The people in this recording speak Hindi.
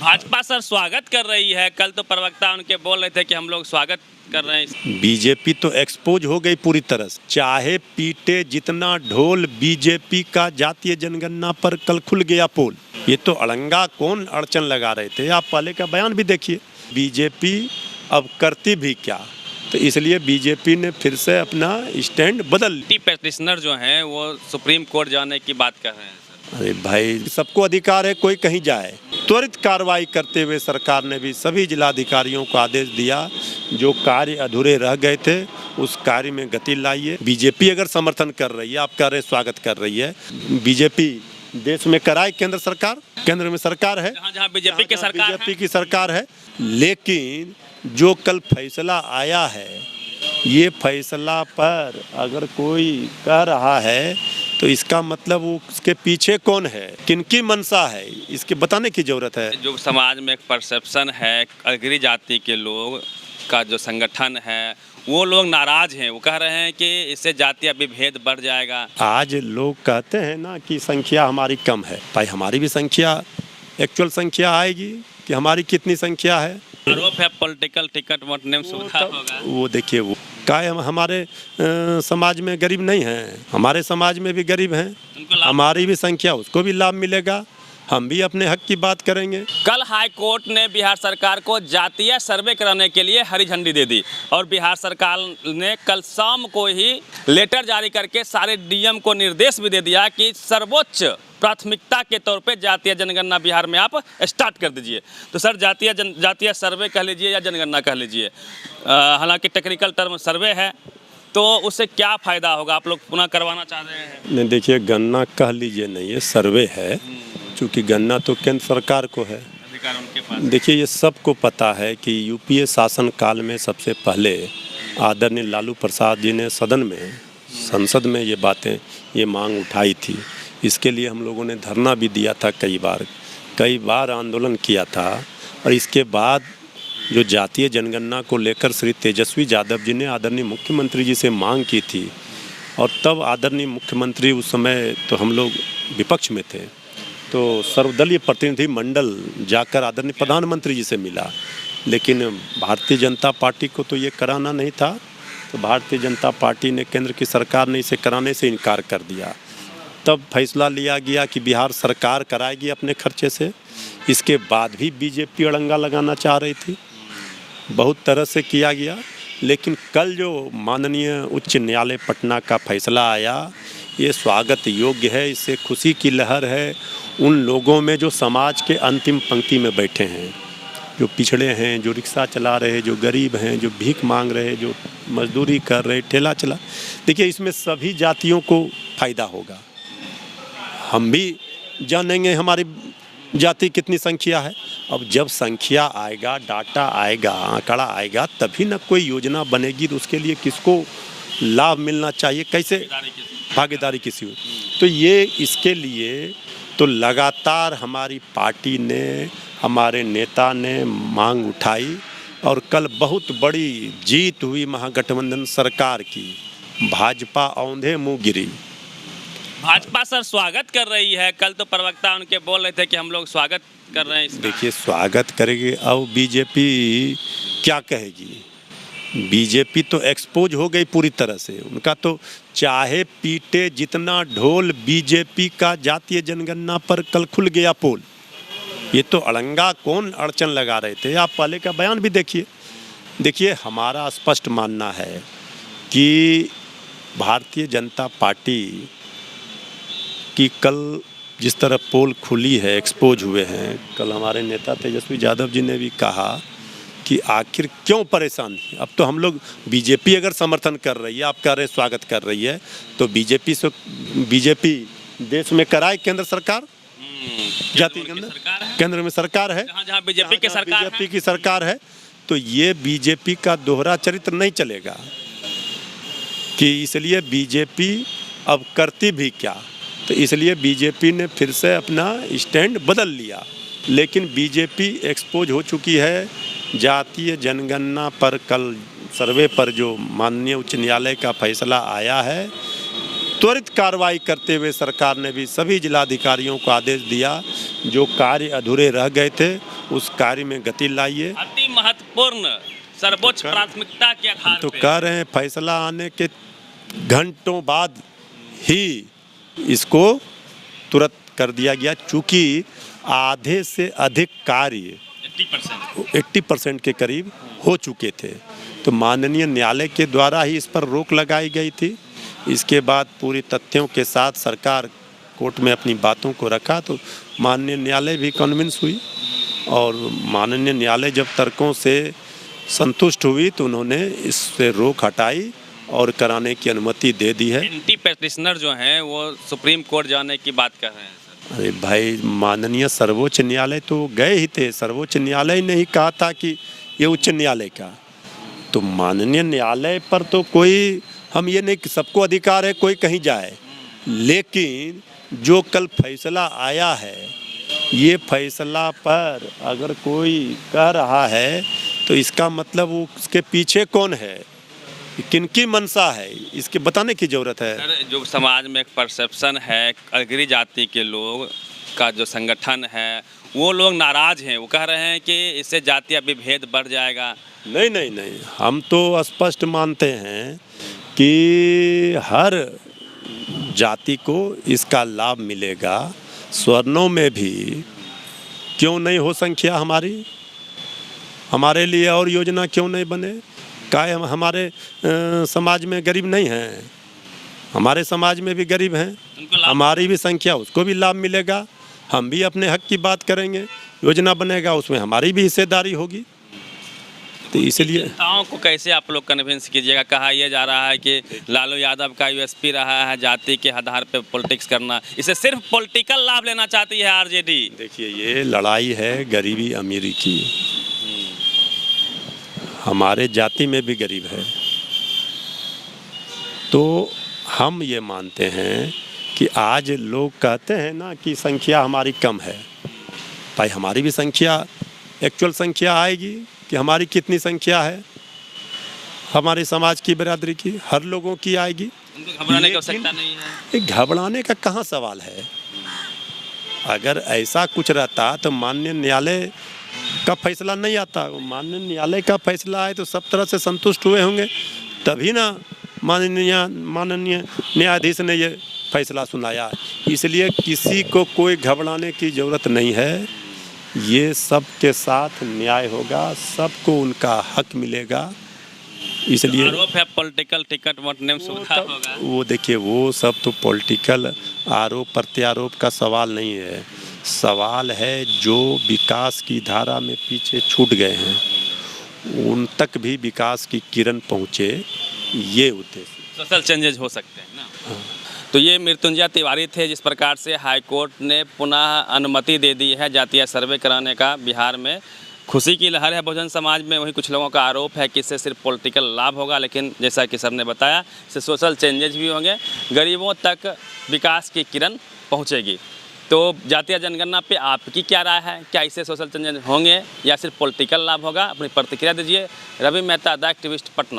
भाजपा सर स्वागत कर रही है। कल तो प्रवक्ता उनके बोल रहे थे कि हम लोग स्वागत कर रहे हैं। बीजेपी तो एक्सपोज हो गई पूरी तरह से। चाहे पीटे जितना ढोल, बीजेपी का जातीय जनगणना पर कल खुल गया पोल। ये तो अड़ंगा कौन अड़चन लगा रहे थे। आप पहले का बयान भी देखिए, बीजेपी अब करती भी क्या। तो इसलिए बीजेपी ने फिर से अपना स्टैंड बदल। पेटिशनर जो हैं वो सुप्रीम कोर्ट जाने की बात कर रहे हैं। अरे भाई, सबको अधिकार है कोई कहीं जाए। त्वरित कार्रवाई करते हुए सरकार ने भी सभी जिलाधिकारियों को आदेश दिया, जो कार्य अधूरे रह गए थे उस कार्य में गति लाइए। बीजेपी अगर समर्थन कर रही है, आप कह रहे स्वागत कर रही है, बीजेपी देश में कराए, केंद्र सरकार, केंद्र में सरकार है, जहाँ बीजेपी की सरकार है। लेकिन जो कल फैसला आया है, ये फैसला पर अगर कोई कह रहा है तो इसका मतलब वो उसके पीछे कौन है, किनकी मंशा है, इसके बताने की जरूरत है। जो समाज में एक परसेप्शन है, अग्री जाति के लोग का जो संगठन है, वो लोग नाराज हैं। वो कह रहे हैं कि इससे जातीय विभेद बढ़ जाएगा। आज लोग कहते हैं ना कि संख्या हमारी कम है। भाई, हमारी भी संख्या, एक्चुअल संख्या आएगी कि हमारी कितनी संख्या है। आरोप है पॉलिटिकल टिकट बंटने में सुविधा होगा। वो देखिए, वो क्या है, हमारे समाज में गरीब नहीं हैं, हमारे समाज में भी गरीब हैं, हमारी भी संख्या, उसको भी लाभ मिलेगा। हम भी अपने हक की बात करेंगे। कल हाई कोर्ट ने बिहार सरकार को जातीय सर्वे कराने के लिए हरी झंडी दे दी और बिहार सरकार ने कल शाम को ही लेटर जारी करके सारे डीएम को निर्देश भी दे दिया कि सर्वोच्च प्राथमिकता के तौर पे जातीय जनगणना बिहार में आप स्टार्ट कर दीजिए। तो सर, जातीय सर्वे कह लीजिए या जनगणना कह लीजिए, हालांकि टेक्निकल टर्म सर्वे है, तो उससे क्या फ़ायदा होगा? आप लोग पुनः करवाना चाह रहे हैं? नहीं, देखिए, गणना कह लीजिए नहीं, ये सर्वे है, क्योंकि गणना तो केंद्र सरकार को है, अधिकार उनके पास। देखिए, ये सबको पता है कि यूपीए शासन काल में सबसे पहले आदरणीय लालू प्रसाद जी ने सदन में, संसद में ये बातें, ये मांग उठाई थी। इसके लिए हम लोगों ने धरना भी दिया था, कई बार आंदोलन किया था। और इसके बाद जो जातीय जनगणना को लेकर श्री तेजस्वी यादव जी ने आदरणीय मुख्यमंत्री जी से मांग की थी, और तब आदरणीय मुख्यमंत्री, उस समय तो हम लोग विपक्ष में थे, तो सर्वदलीय प्रतिनिधि मंडल जाकर आदरणीय प्रधानमंत्री जी से मिला। लेकिन भारतीय जनता पार्टी को तो ये कराना नहीं था, तो भारतीय जनता पार्टी ने, केंद्र की सरकार ने इसे कराने से इनकार कर दिया। तब फैसला लिया गया कि बिहार सरकार कराएगी अपने खर्चे से। इसके बाद भी बीजेपी अड़ंगा लगाना चाह रही थी, बहुत तरह से किया गया। लेकिन कल जो माननीय उच्च न्यायालय पटना का फैसला आया, ये स्वागत योग्य है। इससे खुशी की लहर है उन लोगों में जो समाज के अंतिम पंक्ति में बैठे हैं, जो पिछड़े हैं, जो रिक्शा चला रहे, जो गरीब हैं, जो भीख मांग रहे, जो मजदूरी कर रहे, ठेला चला। देखिए, इसमें सभी जातियों को फ़ायदा होगा। हम भी जानेंगे हमारी जाति कितनी संख्या है। अब जब संख्या आएगा, डाटा आएगा, आंकड़ा आएगा, तभी न कोई योजना बनेगी। तो उसके लिए किसको लाभ मिलना चाहिए, कैसे भागीदारी किसी हो। तो ये इसके लिए तो लगातार हमारी पार्टी ने, हमारे नेता ने मांग उठाई, और कल बहुत बड़ी जीत हुई महागठबंधन सरकार की। भाजपा औंधे मुँह गिरी। भाजपा सर स्वागत कर रही है। कल तो प्रवक्ता उनके बोल रहे थे कि हम लोग स्वागत कर रहे हैं। देखिए, स्वागत करेगी, अब बीजेपी क्या कहेगी। बीजेपी तो एक्सपोज हो गई पूरी तरह से। उनका तो चाहे पीटे जितना ढोल, बीजेपी का जातीय जनगणना पर कल खुल गया पोल। ये तो अड़ंगा कौन अड़चन लगा रहे थे। आप पहले का बयान भी देखिए, हमारा स्पष्ट मानना है कि भारतीय जनता पार्टी की कल जिस तरह पोल खुली है, एक्सपोज हुए हैं, कल हमारे नेता तेजस्वी यादव जी ने भी कहा कि आखिर क्यों परेशानी। अब तो हम लोग, बीजेपी अगर समर्थन कर रही है, आप कह रहे स्वागत कर रही है, तो बीजेपी देश में कराए, केंद्र सरकार, जाति केंद्र में सरकार है, जहाँ बीजेपी की सरकार है। तो ये बीजेपी का दोहरा चरित्र नहीं चलेगा कि इसलिए बीजेपी अब करती भी क्या। तो इसलिए बीजेपी ने फिर से अपना स्टैंड बदल लिया। लेकिन बीजेपी एक्सपोज हो चुकी है। जातीय जनगणना पर कल सर्वे पर जो माननीय उच्च न्यायालय का फैसला आया है, त्वरित कार्रवाई करते हुए सरकार ने भी सभी जिलाधिकारियों को आदेश दिया, जो कार्य अधूरे रह गए थे उस कार्य में गति लाइए। अति महत्वपूर्ण सर्वोच्च प्राथमिकता के आधार तो पे कह रहे हैं फैसला आने के घंटों बाद ही इसको तुरंत कर दिया गया, चूँकि आधे से अधिक कार्य 80% के करीब हो चुके थे। तो माननीय न्यायालय के द्वारा ही इस पर रोक लगाई गई थी। इसके बाद पूरी तथ्यों के साथ सरकार कोर्ट में अपनी बातों को रखा तो माननीय न्यायालय भी कन्विंस हुई, और माननीय न्यायालय जब तर्कों से संतुष्ट हुई तो उन्होंने इससे रोक हटाई और कराने की अनुमति दे दी है। एंटी पेटिशनर जो हैं वो सुप्रीम कोर्ट जाने की बात कर रहे हैं सर। अरे भाई, माननीय सर्वोच्च न्यायालय तो गए ही थे। सर्वोच्च न्यायालय ने ही कहा था कि ये उच्च न्यायालय का, तो माननीय न्यायालय पर तो कोई, हम ये नहीं कि सबको अधिकार है कोई कहीं जाए, लेकिन जो कल फैसला आया है, ये फैसला पर अगर कोई कह रहा है तो इसका मतलब वो उसके पीछे कौन है, किनकी मंशा है, इसके बताने की ज़रूरत है। सर, जो समाज में एक परसेप्शन है, अग्रणी जाति के लोग का जो संगठन है वो लोग नाराज हैं, वो कह रहे हैं कि इससे जातीय विभेद बढ़ जाएगा। नहीं नहीं नहीं, हम तो स्पष्ट मानते हैं कि हर जाति को इसका लाभ मिलेगा। स्वर्णों में भी क्यों नहीं हो संख्या हमारे लिए और योजना क्यों नहीं बने? काय हम हमारे समाज में गरीब नहीं हैं? हमारे समाज में भी गरीब हैं, हमारी भी संख्या, उसको भी लाभ मिलेगा। हम भी अपने हक की बात करेंगे, योजना बनेगा उसमें हमारी भी हिस्सेदारी होगी। तो इसलिए जनताओं को कैसे आप लोग कन्विंस कीजिएगा? कहा यह जा रहा है कि लालू यादव का यूएसपी रहा है जाति के आधार पर पॉलिटिक्स करना, इसे सिर्फ पॉलिटिकल लाभ लेना चाहती है आरजेडी। देखिए, ये लड़ाई है गरीबी अमीरी की। हमारे जाति में भी गरीब है, तो हम ये मानते हैं कि आज लोग कहते हैं ना कि संख्या हमारी कम है, भाई हमारी भी संख्या, एक्चुअल संख्या आएगी कि हमारी कितनी संख्या है, हमारे समाज की बिरादरी की, हर लोगों की आएगी। उनको घबराने की आवश्यकता नहीं है। घबराने का कहाँ सवाल है? अगर ऐसा कुछ रहता तो माननीय न्यायालय का फैसला नहीं आता। माननीय न्यायालय का फैसला आए तो सब तरह से संतुष्ट हुए होंगे, तभी ना माननीय न्यायाधीश ने ये फैसला सुनाया। इसलिए किसी को कोई घबराने की ज़रूरत नहीं है। ये सब के साथ न्याय होगा, सबको उनका हक मिलेगा। इसलिए आरोप है पॉलिटिकल टिकट बंटने में सुविधा होगा। वो देखिए, वो सब तो पॉलिटिकल आरोप प्रत्यारोप का सवाल नहीं है। सवाल है जो विकास की धारा में पीछे छूट गए हैं उन तक भी विकास की किरण पहुँचे, ये उद्देश्य। सोशल चेंजेज हो सकते हैं ना। तो ये मृत्युंजय तिवारी थे, जिस प्रकार से हाईकोर्ट ने पुनः अनुमति दे दी है जातीय सर्वे कराने का। बिहार में खुशी की लहर है बहुजन समाज में। वहीं कुछ लोगों का आरोप है कि इससे सिर्फ पॉलिटिकल लाभ होगा, लेकिन जैसा कि सर ने बताया इससे सोशल चेंजेज भी होंगे, गरीबों तक विकास की किरण पहुंचेगी। तो जातीय जनगणना पे आपकी क्या राय है? क्या इससे सोशल चेंजेज होंगे या सिर्फ पॉलिटिकल लाभ होगा? अपनी प्रतिक्रिया दीजिए। Ravi Mehta, the activist, Patna.